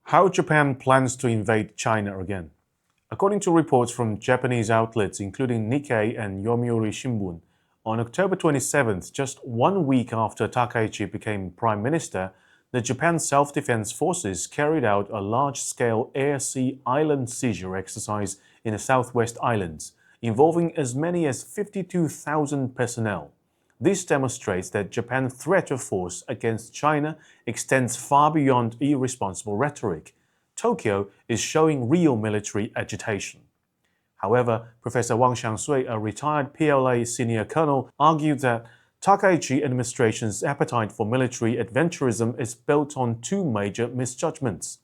How Japan plans to invade China again. According to reports from Japanese outlets including Nikkei and Yomiuri Shimbun, on October 27th, just 1 week after Takaichi became prime minister, the Japan Self-Defense Forces carried out a large-scale air-sea island seizure exercise in the Southwest Islands, involving as many as 52,000 personnel. This demonstrates that Japan's threat of force against China extends far beyond irresponsible rhetoric. Tokyo is showing real military agitation. However, Professor Wang Xiangsui, a retired PLA Senior Colonel, argued that Takaichi administration's appetite for military adventurism is built on two major misjudgments.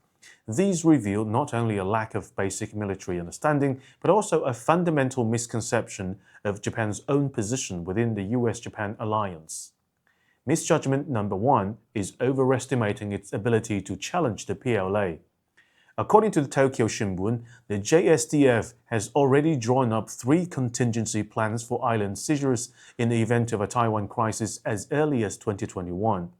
These reveal not only a lack of basic military understanding, but also a fundamental misconception of Japan's own position within the US-Japan alliance. Misjudgment number one is overestimating its ability to challenge the PLA. According to the Tokyo Shimbun, the JSDF has already drawn up 3 contingency plans for island seizures in the event of a Taiwan crisis as early as 2021.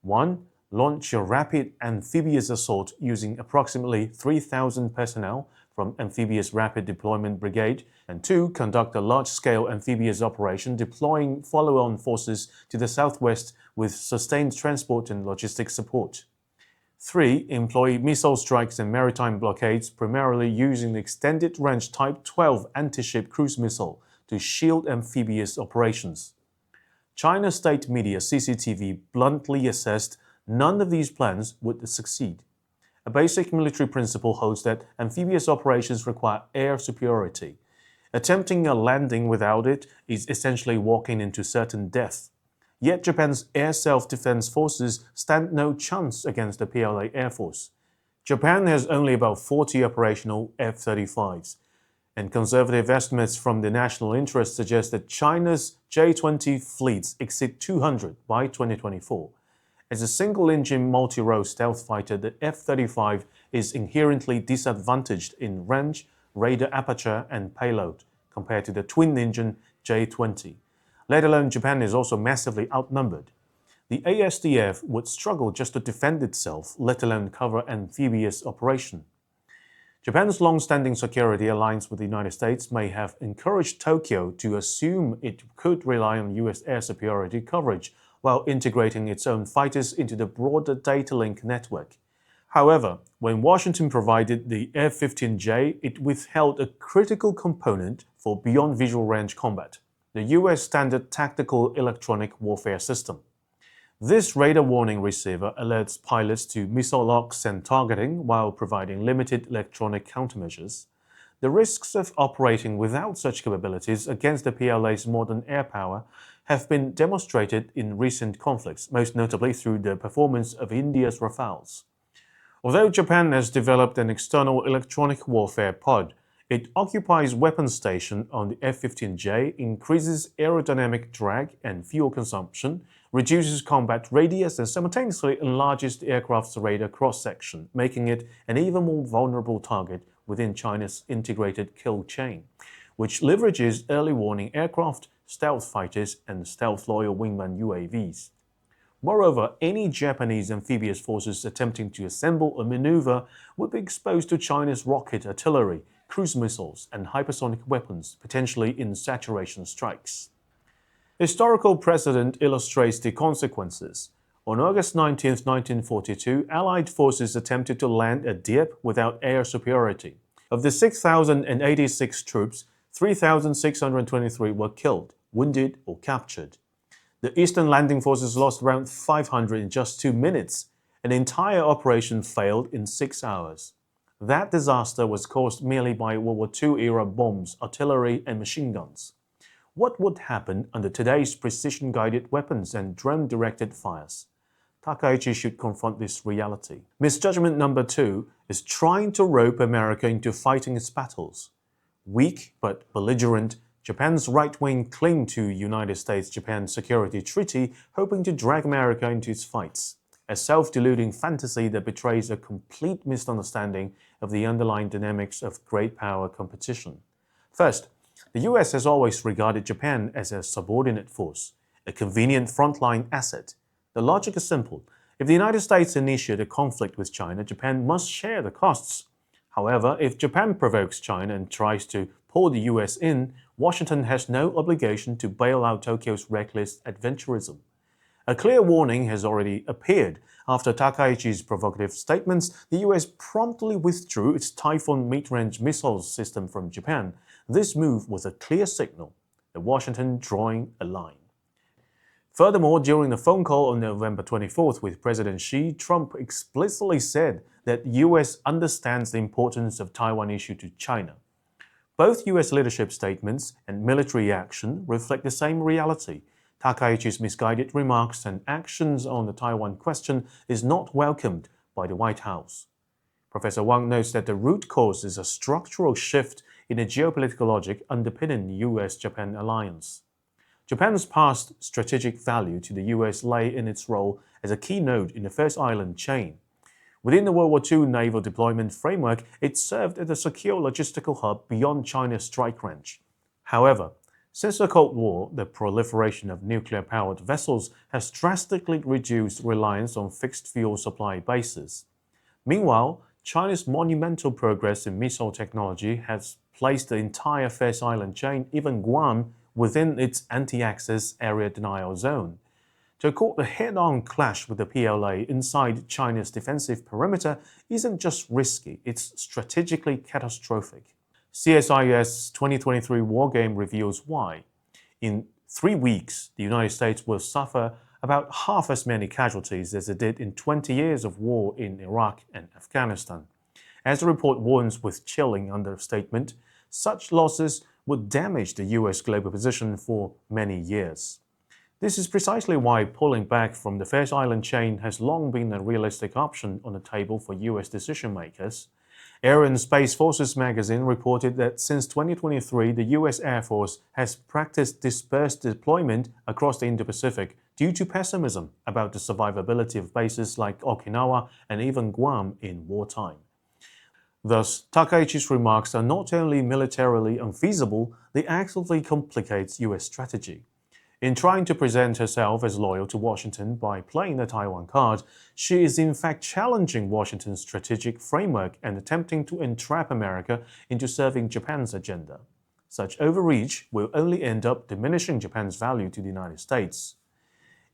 1. Launch a rapid amphibious assault using approximately 3,000 personnel from Amphibious Rapid Deployment Brigade, and 2. Conduct a large-scale amphibious operation deploying follow-on forces to the southwest with sustained transport and logistics support. 3. Employ missile strikes and maritime blockades, primarily using the extended-range Type 12 anti-ship cruise missile to shield amphibious operations. China's state media CCTV bluntly assessed none of these plans would succeed. A basic military principle holds that amphibious operations require air superiority. Attempting a landing without it is essentially walking into certain death. Yet Japan's air self-defense forces stand no chance against the PLA Air Force. Japan has only about 40 operational F-35s, and conservative estimates from the national interest suggest that China's J-20 fleets exceed 200 by 2024. As a single-engine multi-role stealth fighter, the F-35 is inherently disadvantaged in range, radar aperture, and payload compared to the twin-engine J-20. Let alone Japan is also massively outnumbered. The ASDF would struggle just to defend itself, let alone cover amphibious operation. Japan's long-standing security alliance with the United States may have encouraged Tokyo to assume it could rely on US air superiority coverage while integrating its own fighters into the broader data link network. However, when Washington provided the F-15J, it withheld a critical component for beyond visual range combat, the US Standard Tactical Electronic Warfare System. This radar warning receiver alerts pilots to missile locks and targeting while providing limited electronic countermeasures. The risks of operating without such capabilities against the PLA's modern air power have been demonstrated in recent conflicts, most notably through the performance of India's Rafales. Although Japan has developed an external electronic warfare pod, it occupies weapons station on the F-15J, increases aerodynamic drag and fuel consumption, reduces combat radius, and simultaneously enlarges the aircraft's radar cross-section, making it an even more vulnerable target within China's integrated kill chain, which leverages early warning aircraft, stealth fighters, and stealth-loyal wingman UAVs. Moreover, any Japanese amphibious forces attempting to assemble or maneuver would be exposed to China's rocket artillery, cruise missiles, and hypersonic weapons, potentially in saturation strikes. Historical precedent illustrates the consequences. On August 19, 1942, Allied forces attempted to land at Dieppe without air superiority. Of the 6,086 troops, 3,623 were killed, wounded, or captured. The Eastern Landing Forces lost around 500 in just 2 minutes. An entire operation failed in 6 hours. That disaster was caused merely by World War II-era bombs, artillery, and machine guns. What would happen under today's precision-guided weapons and drone-directed fires? Takaichi should confront this reality. Misjudgment number 2 is trying to rope America into fighting its battles. Weak but belligerent, Japan's right wing cling to United States-Japan Security Treaty, hoping to drag America into its fights. A self-deluding fantasy that betrays a complete misunderstanding of the underlying dynamics of great power competition. First, the US has always regarded Japan as a subordinate force, a convenient frontline asset. The logic is simple. If the United States initiates a conflict with China, Japan must share the costs. However, if Japan provokes China and tries to pull the US in, Washington has no obligation to bail out Tokyo's reckless adventurism. A clear warning has already appeared. After Takaichi's provocative statements, the US promptly withdrew its Typhoon mid-range missiles system from Japan. This move was a clear signal that Washington drawing a line. Furthermore, during the phone call on November 24th with President Xi, Trump explicitly said that the US understands the importance of Taiwan issue to China. Both US leadership statements and military action reflect the same reality. Takaichi's misguided remarks and actions on the Taiwan question is not welcomed by the White House. Professor Wang notes that the root cause is a structural shift in the geopolitical logic underpinning the US-Japan alliance. Japan's past strategic value to the US lay in its role as a key node in the First Island chain. Within the World War II naval deployment framework, it served as a secure logistical hub beyond China's strike range. However, since the Cold War, the proliferation of nuclear-powered vessels has drastically reduced reliance on fixed-fuel supply bases. Meanwhile, China's monumental progress in missile technology has placed the entire First Island chain, even Guam, within its anti-access area denial zone. To court a head-on clash with the PLA inside China's defensive perimeter isn't just risky, it's strategically catastrophic. CSIS 2023 Wargame reveals why. In 3 weeks, the United States will suffer about half as many casualties as it did in 20 years of war in Iraq and Afghanistan. As the report warns with chilling understatement, such losses would damage the US global position for many years. This is precisely why pulling back from the First Island chain has long been a realistic option on the table for US decision-makers. Air and Space Forces magazine reported that since 2023, the US Air Force has practiced dispersed deployment across the Indo-Pacific due to pessimism about the survivability of bases like Okinawa and even Guam in wartime. Thus, Takaichi's remarks are not only militarily unfeasible, they actively complicate US strategy. In trying to present herself as loyal to Washington by playing the Taiwan card, she is in fact challenging Washington's strategic framework and attempting to entrap America into serving Japan's agenda. Such overreach will only end up diminishing Japan's value to the United States.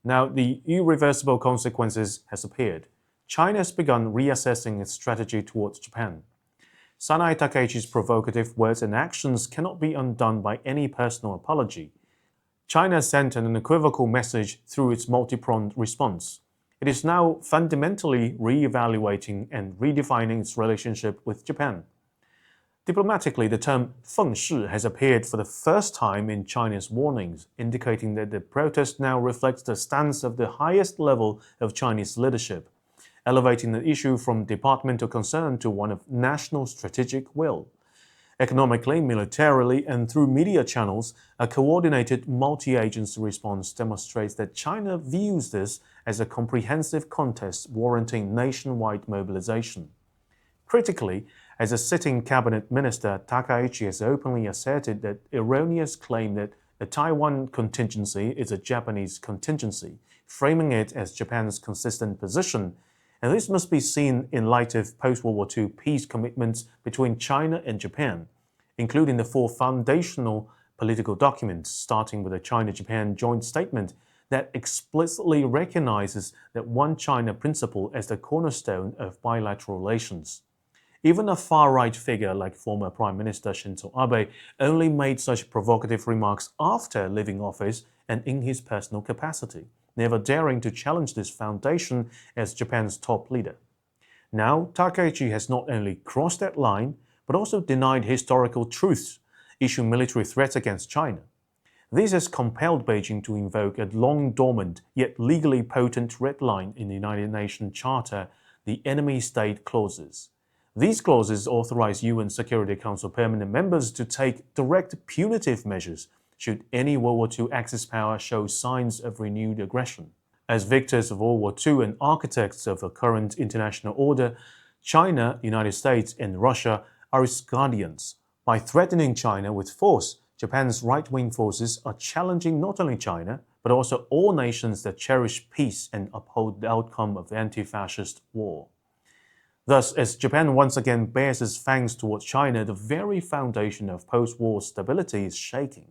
Now, the irreversible consequences has appeared. China has begun reassessing its strategy towards Japan. Sanae Takaichi's provocative words and actions cannot be undone by any personal apology. China sent an unequivocal message through its multi-pronged response. It is now fundamentally re-evaluating and redefining its relationship with Japan. Diplomatically, the term "feng shi" has appeared for the first time in China's warnings, indicating that the protest now reflects the stance of the highest level of Chinese leadership, elevating the issue from departmental concern to one of national strategic will. Economically, militarily, and through media channels, a coordinated multi-agency response demonstrates that China views this as a comprehensive contest warranting nationwide mobilization. Critically, as a sitting cabinet minister, Takaichi has openly asserted that erroneous claim that the Taiwan contingency is a Japanese contingency, framing it as Japan's consistent position. And this must be seen in light of post-World War II peace commitments between China and Japan, including the 4 foundational political documents, starting with the China-Japan Joint Statement that explicitly recognizes that One China principle as the cornerstone of bilateral relations. Even a far-right figure like former Prime Minister Shinzo Abe only made such provocative remarks after leaving office and in his personal capacity, never daring to challenge this foundation as Japan's top leader. Now, Takaichi has not only crossed that line, but also denied historical truths, issuing military threats against China. This has compelled Beijing to invoke a long-dormant yet legally potent red line in the United Nations Charter, the enemy state clauses. These clauses authorize UN Security Council permanent members to take direct punitive measures should any World War II Axis power show signs of renewed aggression. As victors of World War II and architects of a current international order, China, United States, and Russia are its guardians. By threatening China with force, Japan's right-wing forces are challenging not only China, but also all nations that cherish peace and uphold the outcome of the anti-fascist war. Thus, as Japan once again bares its fangs towards China, the very foundation of post-war stability is shaking.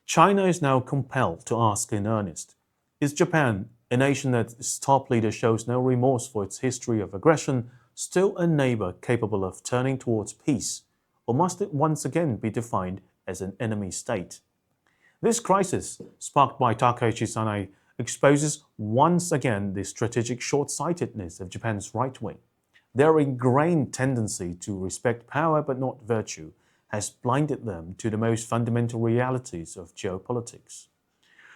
China is now compelled to ask in earnest, is Japan, a nation that its top leader shows no remorse for its history of aggression, still a neighbor capable of turning towards peace, or must it once again be defined as an enemy state? This crisis, sparked by Takaichi Sanae, exposes once again the strategic short-sightedness of Japan's right wing. Their ingrained tendency to respect power but not virtue has blinded them to the most fundamental realities of geopolitics.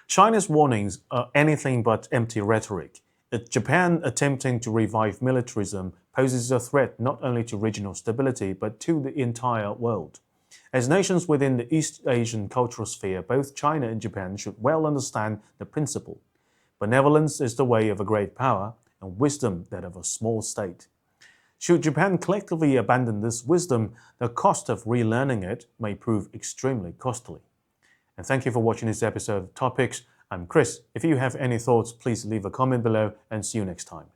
China's warnings are anything but empty rhetoric. Japan attempting to revive militarism poses a threat not only to regional stability but to the entire world. As nations within the East Asian cultural sphere, both China and Japan should well understand the principle. Benevolence is the way of a great power, and wisdom that of a small state. Should Japan collectively abandon this wisdom, the cost of relearning it may prove extremely costly. And thank you for watching this episode of Topics. I'm Chris. If you have any thoughts, please leave a comment below and see you next time.